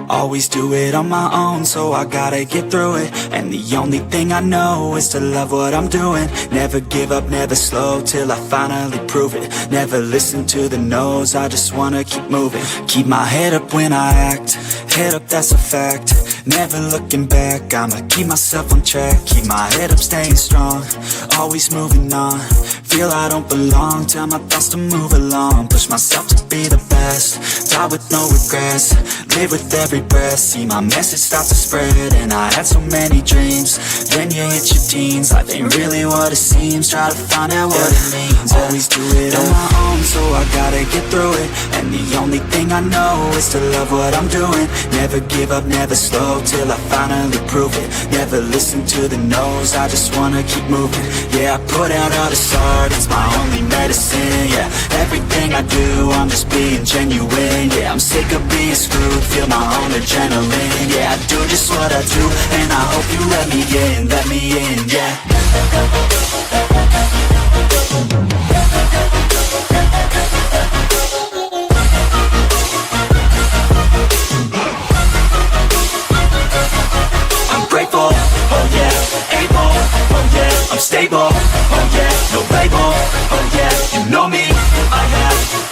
Always do it on my own, so I gotta get through it. And the only thing I know is to love what I'm doing. Never give up, never slow, till I finally prove it. Never listen to the no's, I just wanna keep moving. Keep my head up when I act, head up, that's a fact. Never looking back, I'ma keep myself on track. Keep my head up, staying strong, always moving on. Feel I don't belong, tell my thoughts to move along. Push myself to be the best, die with no regrets. Live with every breath, see my message start to spread. And I had so many dreams, then you hit your teens. Life ain't really what it seems, try to find out what it means. Always do it on my own, so I gotta get through it. And the only thing I know is to love what I'm doing. Never give up, never slow, till I finally prove it. Never listen to the no's, I just wanna keep moving. Yeah, I put out all this art, it's my only medicine. Yeah, everything I do, I'm just being genuine. Yeah, I'm sick of being screwed, feel my own adrenaline. Yeah, I do just what I do, and I hope you let me in, yeah. I'm grateful, oh yeah, able, oh yeah, I'm stable, oh yeah, no label, oh yeah, you know me, I have